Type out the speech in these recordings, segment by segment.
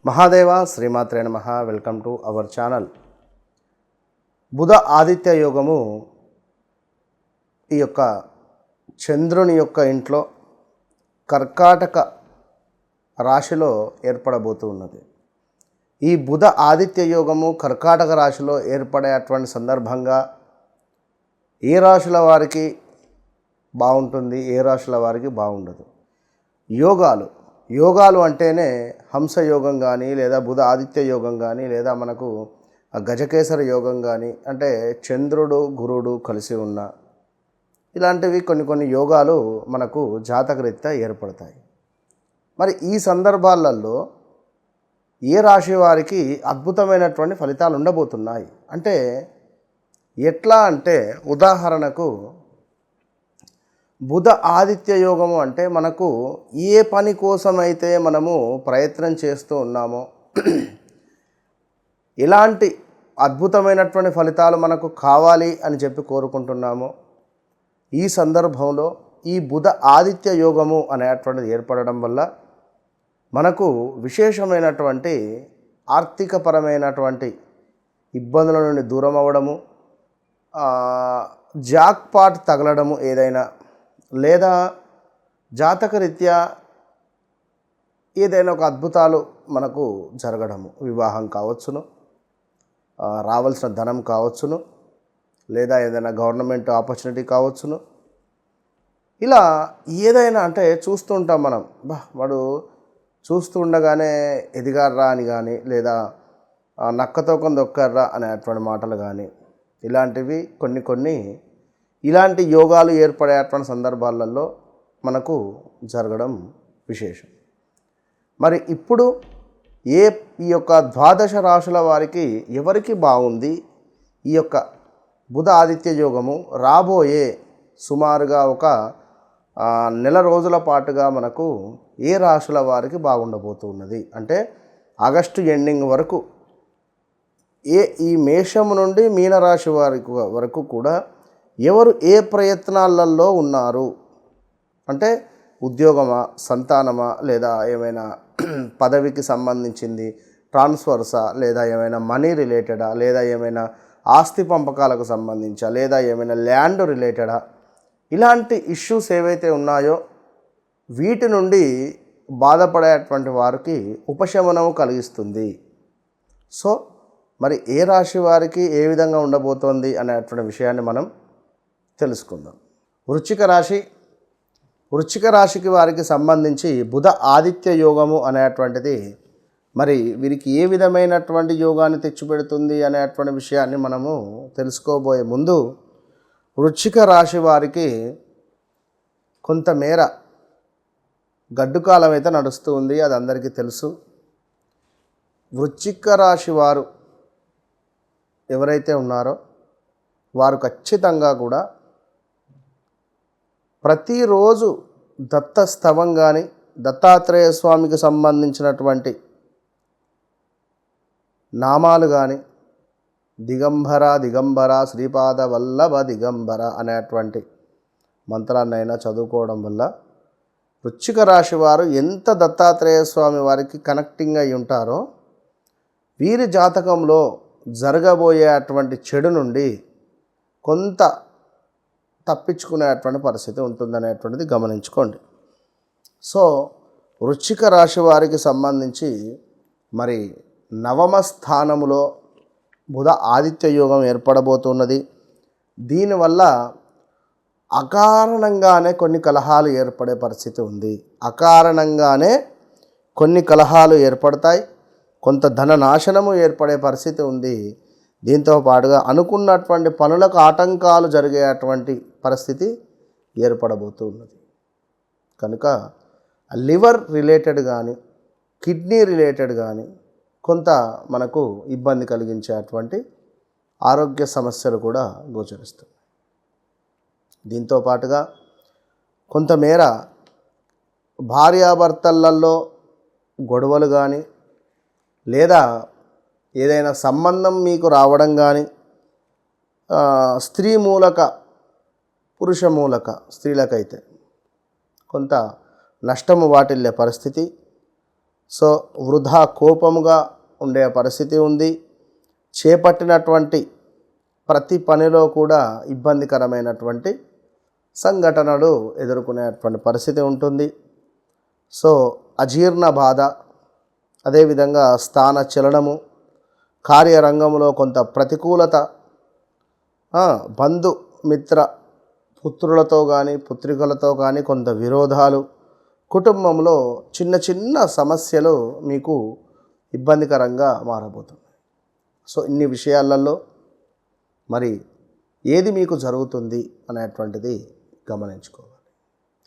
మహాదేవ శ్రీమాత్రే నమః. Welcome to our channel. బుధ ఆదిత్య యోగము ఈ యొక్క చంద్రుని యొక్క ఇంట్లో కర్కాటక రాశిలో ఏర్పడబోతూ ఉన్నది. ఈ బుధ ఆదిత్య యోగము కర్కాటక రాశిలో ఏర్పడేటువంటి సందర్భంగా ఏ రాశుల వారికి బాగుంటుంది, ఏ రాశుల వారికి బాగుండదు. యోగాలు అంటేనే హంసయోగం కానీ, లేదా బుధ ఆదిత్య యోగం కానీ, లేదా మనకు గజకేసర యోగం కానీ, అంటే చంద్రుడు గురుడు కలిసి ఉన్న ఇలాంటివి కొన్ని యోగాలు మనకు జాతకరీత్యా ఏర్పడతాయి. మరి ఈ సందర్భాలలో ఏ రాశి వారికి అద్భుతమైనటువంటి ఫలితాలు ఉండబోతున్నాయి అంటే ఎట్లా అంటే, ఉదాహరణకు బుధ ఆదిత్య యోగము అంటే మనకు ఏ పని కోసమైతే మనము ప్రయత్నం చేస్తూ ఉన్నామో, ఎలాంటి అద్భుతమైనటువంటి ఫలితాలు మనకు కావాలి అని చెప్పి కోరుకుంటున్నామో, ఈ సందర్భంలో ఈ బుధ ఆదిత్య యోగము అనేటువంటిది ఏర్పడడం వల్ల మనకు విశేషమైనటువంటి ఆర్థికపరమైనటువంటి ఇబ్బందుల నుండి దూరం అవ్వడము, జాక్పాట్ తగలడము, ఏదైనా లేదా జాతకరీత్యా ఏదైనా ఒక అద్భుతాలు మనకు జరగడము, వివాహం కావచ్చును, రావాల్సిన ధనం కావచ్చును, లేదా ఏదైనా గవర్నమెంట్ ఆపర్చునిటీ కావచ్చును. ఇలా ఏదైనా అంటే చూస్తూ ఉంటాం మనం, వాడు చూస్తూ ఉండగానే ఎదిగారా అని కానీ, లేదా నక్కతో కొందొక్కారా అనేటువంటి మాటలు కానీ, ఇలాంటివి కొన్ని ఇలాంటి యోగాలు ఏర్పడేటువంటి సందర్భాలలో మనకు జరగడం విశేషం. మరి ఇప్పుడు ఈ యొక్క ద్వాదశ రాశుల వారికి ఎవరికి బాగుంది, ఈ యొక్క బుధ ఆదిత్య యోగము రాబోయే సుమారుగా ఒక నెల రోజుల పాటుగా మనకు ఏ రాశుల వారికి బాగుండబోతున్నది అంటే ఆగస్టు ఎండింగ్ వరకు ఈ మేషము నుండి మీనరాశి వరకు కూడా ఎవరు ఏ ప్రయత్నాలలో ఉన్నారు అంటే ఉద్యోగమా, సంతానమా, లేదా ఏమైనా పదవికి సంబంధించింది ట్రాన్స్ఫర్సా, లేదా ఏమైనా మనీ రిలేటెడా, లేదా ఏమైనా ఆస్తి పంపకాలకు సంబంధించా, లేదా ఏమైనా ల్యాండ్ రిలేటెడా, ఇలాంటి ఇష్యూస్ ఏవైతే ఉన్నాయో వీటి నుండి బాధపడేటువంటి వారికి ఉపశమనము కలిగిస్తుంది. సో మరి ఏ రాశి వారికి ఏ విధంగా ఉండబోతోంది అనేటువంటి విషయాన్ని మనం తెలుసుకుందాం. వృశ్చిక రాశికి వారికి సంబంధించి బుధ ఆదిత్య యోగము అనేటువంటిది మరి వీరికి ఏ విధమైనటువంటి యోగాన్ని తెచ్చిపెడుతుంది అనేటువంటి విషయాన్ని మనము తెలుసుకోబోయే ముందు, వృశ్చిక రాశి వారికి కొంతమేర గడ్డు కాలం అయితే నడుస్తూ ఉంది, అది అందరికీ తెలుసు. వృశ్చిక రాశి వారు ఎవరైతే ఉన్నారో వారు ఖచ్చితంగా కూడా ప్రతిరోజు దత్తస్తవం కానీ, దత్తాత్రేయ స్వామికి సంబంధించినటువంటి నామాలు కానీ, దిగంబర శ్రీపాద వల్లభ దిగంబర అనేటువంటి మంత్రాన్నైనా చదువుకోవడం వల్ల వృశ్చిక రాశి వారు ఎంత దత్తాత్రేయ స్వామి వారికి కనెక్టింగ్ అయి ఉంటారో వీరి జాతకంలో జరగబోయేటువంటి చెడు నుండి కొంత తప్పించుకునేటువంటి పరిస్థితి ఉంటుందనేటువంటిది గమనించుకోండి. సో వృశ్చిక రాశి వారికి సంబంధించి మరి నవమ స్థానములో బుధ ఆదిత్య యోగం ఏర్పడబోతున్నది. దీనివల్ల అకారణంగానే కొన్ని కలహాలు ఏర్పడే పరిస్థితి ఉంది. అకారణంగానే కొన్ని కలహాలు ఏర్పడతాయి, కొంత ధన నాశనము ఏర్పడే పరిస్థితి ఉంది. దీంతో పాటుగా అనుకున్నటువంటి పనులకు ఆటంకాలు జరిగేటువంటి పరిస్థితి ఏర్పడబోతున్నది. కనుక లివర్ రిలేటెడ్ కానీ, కిడ్నీ రిలేటెడ్ కానీ కొంత మనకు ఇబ్బంది కలిగించేటువంటి ఆరోగ్య సమస్యలు కూడా గోచరిస్తాయి. దీంతో పాటుగా కొంతమేర భార్యాభర్తలలో గొడవలు కానీ, లేదా ఏదైనా సంబంధం మీకు రావడం కానీ, స్త్రీ మూలక పురుష మూలక స్త్రీలకైతే కొంత నష్టము వాటిల్లే పరిస్థితి, సో వృధా కోపముగా ఉండే పరిస్థితి ఉంది. చేపట్టినటువంటి ప్రతి పనిలో కూడా ఇబ్బందికరమైనటువంటి సంఘటనలు ఎదుర్కొనేటువంటి పరిస్థితి ఉంటుంది. సో అజీర్ణ బాధ, అదేవిధంగా స్థాన చలనము, కార్యరంగంలో కొంత ప్రతికూలత, బంధు మిత్ర పుత్రులతో కానీ పుత్రికలతో కానీ కొంత విరోధాలు, కుటుంబంలో చిన్న చిన్న సమస్యలు మీకు ఇబ్బందికరంగా మారబోతుంది. సో ఇన్ని విషయాలలో మరి ఏది మీకు జరుగుతుంది అనేటువంటిది గమనించుకోవాలి.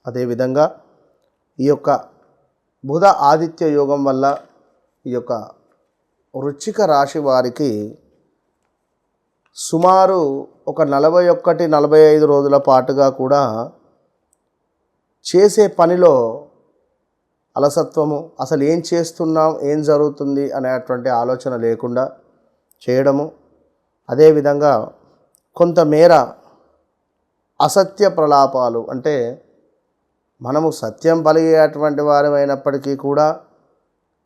అదేవిధంగా ఈ యొక్క బుధ ఆదిత్య యోగం వల్ల ఈ యొక్క వృశ్చిక రాశి వారికి సుమారు ఒక 41-45 రోజుల పాటుగా కూడా చేసే పనిలో అలసత్వము, అసలు ఏం చేస్తున్నాం, ఏం జరుగుతుంది అనేటువంటి ఆలోచన లేకుండా చేయడము, అదేవిధంగా కొంతమేర అసత్య ప్రలాపాలు, అంటే మనము సత్యం పలికేటువంటి వారమైనప్పటికీ కూడా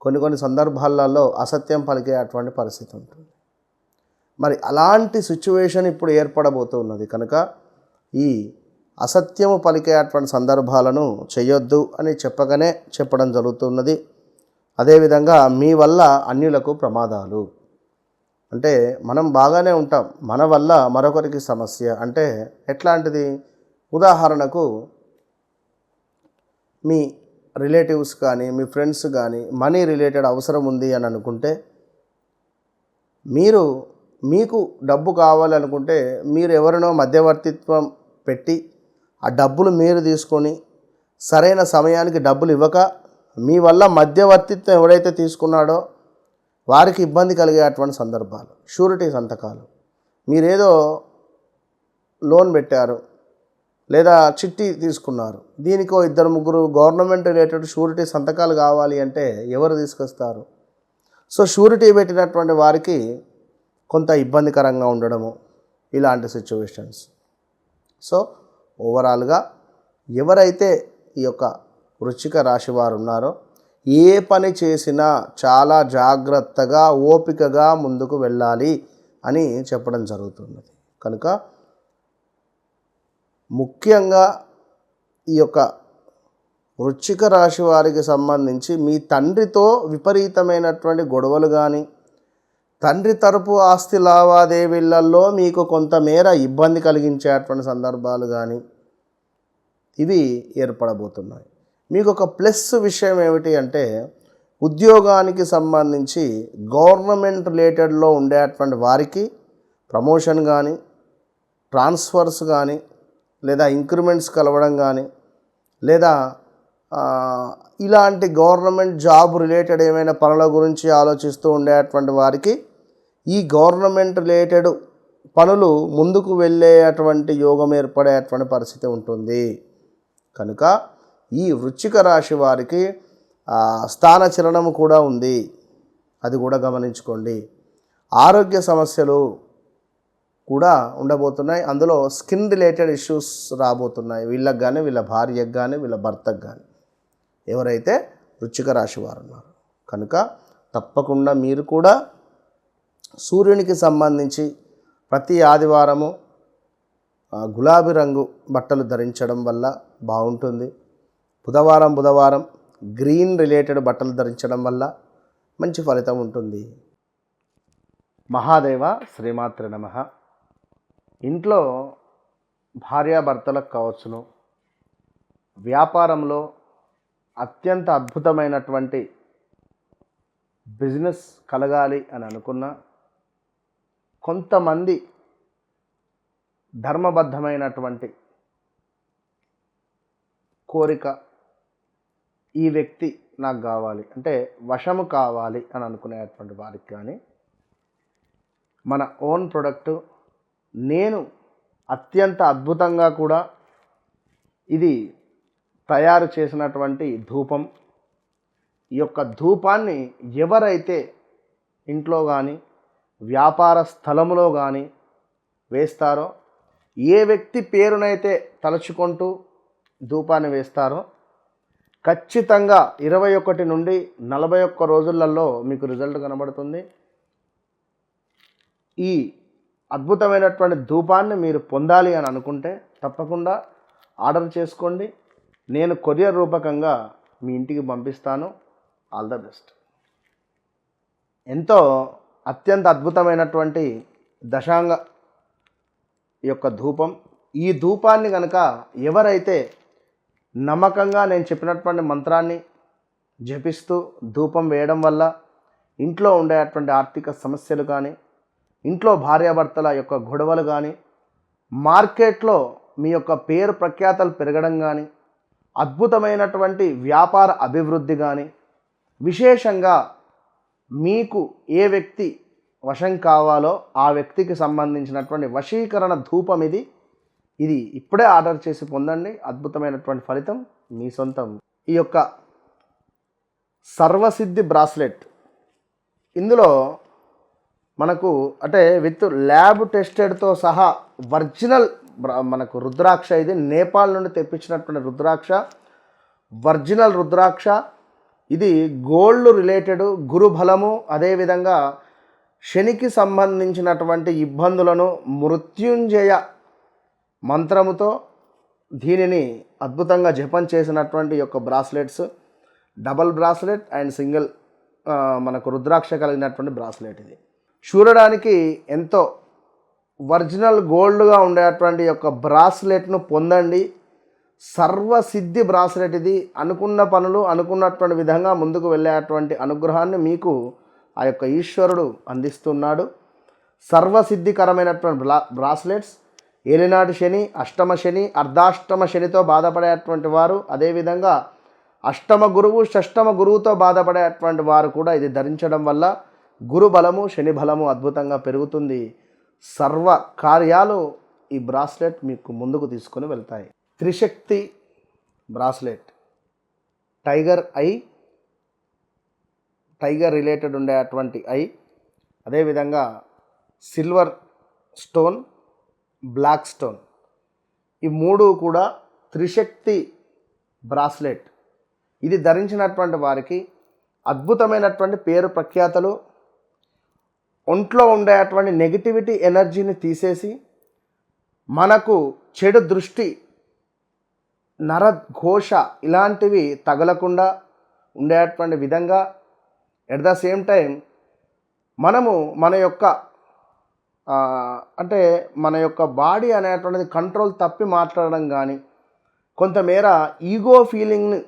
కొన్ని సందర్భాలలో అసత్యం పలికేటువంటి పరిస్థితి ఉంటుంది. మరి అలాంటి సిచ్యువేషన్ ఇప్పుడు ఏర్పడబోతున్నది కనుక ఈ అసత్యము పలికేటువంటి సందర్భాలను చేయొద్దు అని చెప్పడం జరుగుతున్నది. అదేవిధంగా మీ వల్ల అన్యులకు ప్రమాదాలు, అంటే మనం బాగానే ఉంటాం, మన వల్ల మరొకరికి సమస్య. అంటే ఎట్లాంటిది? ఉదాహరణకు మీ రిలేటివ్స్ కానీ మీ ఫ్రెండ్స్ కానీ మనీ రిలేటెడ్ అవసరం ఉంది అని అనుకుంటే, మీకు డబ్బు కావాలనుకుంటే మీరు ఎవరినో మధ్యవర్తిత్వం పెట్టి ఆ డబ్బులు మీరు తీసుకొని సరైన సమయానికి డబ్బులు ఇవ్వక మీ వల్ల మధ్యవర్తిత్వం ఎవడైతే తీసుకున్నాడో వారికి ఇబ్బంది కలిగేటువంటి సందర్భాలు. షూరిటీ సంతకాలు, మీరేదో లోన్ పెట్టారు లేదా చిట్టి తీసుకున్నారు, దీనికో 2-3 గవర్నమెంట్ రిలేటెడ్ షూరిటీ సంతకాలు కావాలి అంటే ఎవరు తీసుకొస్తారు? సో షూరిటీ పెట్టినటువంటి వారికి కొంత ఇబ్బందికరంగా ఉండడము, ఇలాంటి సిచ్యువేషన్స్. సో ఓవరాల్గా ఎవరైతే ఈ యొక్క వృశ్చిక రాశి వారు ఉన్నారో ఏ పని చేసినా చాలా జాగ్రత్తగా ఓపికగా ముందుకు వెళ్ళాలి అని చెప్పడం జరుగుతున్నది. కనుక ముఖ్యంగా ఈ యొక్క వృశ్చిక రాశి వారికి సంబంధించి మీ తండ్రితో విపరీతమైనటువంటి గొడవలు కానీ, తండ్రి తరపు ఆస్తి లావాదేవీలలో మీకు కొంతమేర ఇబ్బంది కలిగించేటువంటి సందర్భాలు కానీ ఇవి ఏర్పడబోతున్నాయి. మీకు ఒక ప్లస్ విషయం ఏమిటి అంటే, ఉద్యోగానికి సంబంధించి గవర్నమెంట్ రిలేటెడ్లో ఉండేటువంటి వారికి ప్రమోషన్ కానీ, ట్రాన్స్ఫర్స్ కానీ, లేదా ఇంక్రిమెంట్స్ కలవడం కానీ, లేదా ఇలాంటి గవర్నమెంట్ జాబ్ రిలేటెడ్ ఏమైనా పనుల గురించి ఆలోచిస్తూ ఉండేటువంటి వారికి ఈ గవర్నమెంట్ రిలేటెడ్ పనులు ముందుకు వెళ్ళేటువంటి యోగం ఏర్పడేటువంటి పరిస్థితి ఉంటుంది. కనుక ఈ వృశ్చిక రాశి వారికి స్థాన చలనము కూడా ఉంది, అది కూడా గమనించుకోండి. ఆరోగ్య సమస్యలు కూడా ఉండబోతున్నాయి. అందులో స్కిన్ రిలేటెడ్ ఇష్యూస్ రాబోతున్నాయి, వీళ్ళకి కానీ వీళ్ళ భార్యకు కానీ వీళ్ళ భర్తకు కానీ, ఎవరైతే వృశ్చిక రాశి వారు ఉన్నారు. కనుక తప్పకుండా మీరు కూడా సూర్యునికి సంబంధించి ప్రతి ఆదివారము గులాబీ రంగు బట్టలు ధరించడం వల్ల బాగుంటుంది. బుధవారం గ్రీన్ రిలేటెడ్ బట్టలు ధరించడం వల్ల మంచి ఫలితం ఉంటుంది. మహాదేవ శ్రీమాత్రే నమః. ఇంట్లో భార్యాభర్తలకు కావచ్చును, వ్యాపారంలో అత్యంత అద్భుతమైనటువంటి బిజినెస్ కలగాలి అని అనుకున్న కొంతమంది ధర్మబద్ధమైనటువంటి కోరిక, ఈ వ్యక్తి నాకు కావాలి అంటే వశము కావాలి అని అనుకునేటువంటి వారికి కానీ, మన ఓన్ ప్రొడక్టు నేను అత్యంత అద్భుతంగా కూడా ఇది తయారు చేసినటువంటి ధూపం, ఈ యొక్క ధూపాన్ని ఎవరైతే ఇంట్లో కానీ వ్యాపార స్థలములో కానీ వేస్తారో, ఏ వ్యక్తి పేరునైతే తలుచుకుంటూ ధూపాన్ని వేస్తారో ఖచ్చితంగా 21 నుండి 41 రోజులలో మీకు రిజల్ట్ కనబడుతుంది. ఈ అద్భుతమైనటువంటి ధూపాన్ని మీరు పొందాలి అని అనుకుంటే తప్పకుండా ఆర్డర్ చేసుకోండి. నేను కొరియర్ రూపకంగా మీ ఇంటికి పంపిస్తాను. All the best. ఎంతో అత్యంత అద్భుతమైనటువంటి దశాంగ యొక్క ధూపం. ఈ ధూపాన్ని కనుక ఎవరైతే నమ్మకంగా నేను చెప్పినటువంటి మంత్రాన్ని జపిస్తూ ధూపం వేయడం వల్ల ఇంట్లో ఉండేటువంటి ఆర్థిక సమస్యలు కానీ, ఇంట్లో భార్యాభర్తల యొక్క గొడవలు కానీ, మార్కెట్లో మీ యొక్క పేరు ప్రఖ్యాతలు పెరగడం కానీ, అద్భుతమైనటువంటి వ్యాపార అభివృద్ధి కానీ, విశేషంగా మీకు ఏ వ్యక్తి వశం కావాలో ఆ వ్యక్తికి సంబంధించినటువంటి వశీకరణ ధూపం ఇది ఇప్పుడే ఆర్డర్ చేసి పొందండి. అద్భుతమైనటువంటి ఫలితం మీ సొంతం. ఈ యొక్క సర్వసిద్ధి బ్రాస్లెట్ ఇందులో మనకు అంటే విత్ ల్యాబ్ టెస్టెడ్తో సహా ఒరిజినల్ మనకు రుద్రాక్ష, ఇది నేపాల్ నుండి తెప్పించినటువంటి రుద్రాక్ష, ఒరిజినల్ రుద్రాక్ష. ఇది గోల్డ్ రిలేటెడ్, గురుబలము, అదేవిధంగా శనికి సంబంధించినటువంటి ఇబ్బందులను మృత్యుంజయ మంత్రముతో దీనిని అద్భుతంగా జపం చేసినటువంటి యొక్క bracelets, double bracelet and single మనకు రుద్రాక్ష కలిగినటువంటి బ్రాస్లెట్. ఇది చూడడానికి ఎంతో ఒరిజినల్ గోల్డ్గా ఉండేటువంటి యొక్క బ్రాస్లెట్ను పొందండి. సర్వసిద్ధి బ్రాస్లెట్ ఇది. అనుకున్న పనులు అనుకున్నటువంటి విధంగా ముందుకు వెళ్ళేటువంటి అనుగ్రహాన్ని మీకు ఆ యొక్క ఈశ్వరుడు అందిస్తున్నాడు. సర్వసిద్ధికరమైనటువంటి బ్రాస్లెట్స్. ఏలినాటి శని, అష్టమ శని, అర్ధాష్టమ శనితో బాధపడేటువంటి వారు, అదేవిధంగా అష్టమ గురువు, షష్టమ గురువుతో బాధపడేటువంటి వారు కూడా ఇది ధరించడం వల్ల గురు బలము, శని బలము అద్భుతంగా పెరుగుతుంది. సర్వ కార్యాలు ఈ బ్రాస్లెట్ మీకు ముందుకు తీసుకొని వెళ్తాయి. Trishakti bracelet, tiger eye, tiger related ఉండేటువంటి ఐ, అదేవిధంగా సిల్వర్ స్టోన్, బ్లాక్ స్టోన్, ఈ మూడు కూడా త్రిశక్తి బ్రాస్లెట్. ఇది ధరించినటువంటి వారికి అద్భుతమైనటువంటి పేరు ప్రఖ్యాతలు, ఒంట్లో ఉండేటువంటి నెగిటివిటీ ఎనర్జీని తీసేసి మనకు చెడు దృష్టి, నరఘోష ఇలాంటివి తగలకుండా ఉండేటువంటి విధంగా, ఎట్ ద సేమ్ టైం మనము మన యొక్క అంటే మన యొక్క బాడీ అనేటువంటిది కంట్రోల్ తప్పి మాట్లాడడం కానీ, కొంతమేర ఈగో ఫీలింగ్ని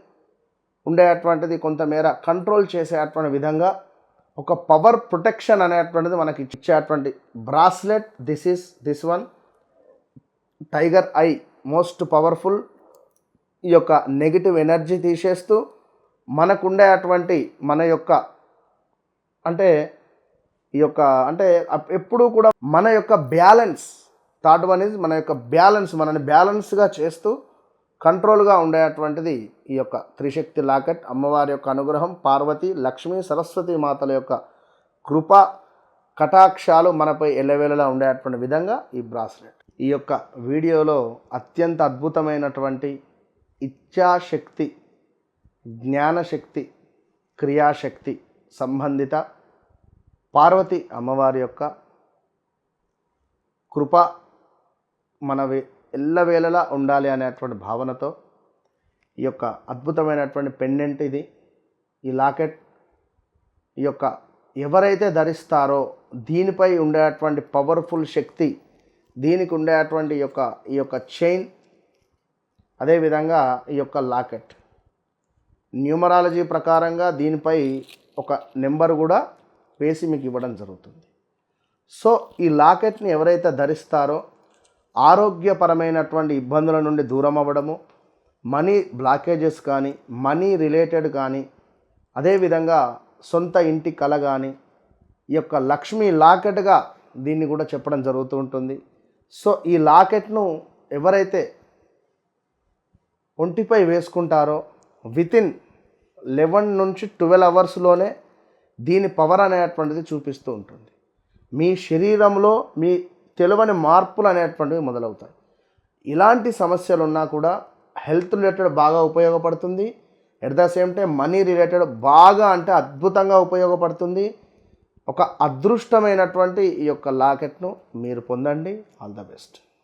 ఉండేటువంటిది కొంతమేర కంట్రోల్ చేసేటువంటి విధంగా ఒక పవర్ ప్రొటెక్షన్ అనేటువంటిది మనకి ఇచ్చేటువంటి bracelet. This one tiger I most powerful. ఈ యొక్క నెగిటివ్ ఎనర్జీ తీసేస్తూ మనకుండేటువంటి మన యొక్క అంటే ఈ యొక్క అంటే ఎప్పుడూ కూడా మన యొక్క బ్యాలెన్స్, థర్డ్ వన్ ఈజ్ మన యొక్క బ్యాలెన్స్, మనని బ్యాలెన్స్గా చేస్తూ కంట్రోల్గా ఉండేటువంటిది ఈ యొక్క త్రిశక్తి లాకెట్. అమ్మవారి యొక్క అనుగ్రహం, పార్వతి, లక్ష్మీ, సరస్వతి మాతల యొక్క కృప కటాక్షాలు మనపై ఎల్లవేళలా ఉండేటువంటి విధంగా ఈ బ్రాస్లెట్. ఈ యొక్క వీడియోలో అత్యంత అద్భుతమైనటువంటి ఇచ్ఛాశక్తి, జ్ఞానశక్తి, క్రియాశక్తి సంబంధిత పార్వతి అమ్మవారి యొక్క కృప మనవి ఎల్లవేళలా ఉండాలి అనేటువంటి భావనతో ఈ యొక్క అద్భుతమైనటువంటి పెండెంట్ ఇది. ఈ లాకెట్ ఈ యొక్క ఎవరైతే ధరిస్తారో దీనిపై ఉండేటువంటి పవర్ఫుల్ శక్తి, దీనికి ఉండేటువంటి ఈ యొక్క చైన్, అదేవిధంగా ఈ యొక్క లాకెట్ న్యూమరాలజీ ప్రకారంగా దీనిపై ఒక నెంబర్ కూడా వేసి మీకు ఇవ్వడం జరుగుతుంది. సో ఈ లాకెట్ని ఎవరైతే ధరిస్తారో ఆరోగ్యపరమైనటువంటి ఇబ్బందుల నుండి దూరం అవ్వడము, మనీ బ్లాకేజెస్ కానీ, మనీ రిలేటెడ్ కానీ, అదేవిధంగా సొంత ఇంటి కల కానీ, ఈ యొక్క లక్ష్మీ లాకెట్గా దీన్ని కూడా చెప్పడం జరుగుతూ ఉంటుంది. సో ఈ లాకెట్ను ఎవరైతే ఒంటిపై వేసుకుంటారో వితిన్ 11 నుంచి 12 అవర్స్లోనే దీని పవర్ అనేటువంటిది చూపిస్తూ ఉంటుంది. మీ శరీరంలో మీ తెలియని మార్పులు అనేటువంటివి మొదలవుతాయి. ఇలాంటి సమస్యలు ఉన్నా కూడా హెల్త్ రిలేటెడ్ బాగా ఉపయోగపడుతుంది. At the same time money related బాగా అంటే అద్భుతంగా ఉపయోగపడుతుంది. ఒక అదృష్టమైనటువంటి ఈ యొక్క లాకెట్ను మీరు పొందండి. All the best.